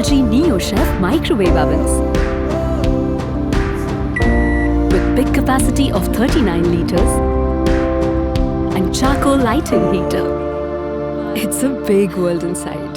LG Neo Chef microwave ovens with big capacity of 39 liters and charcoal lighting heater. It's a big world inside.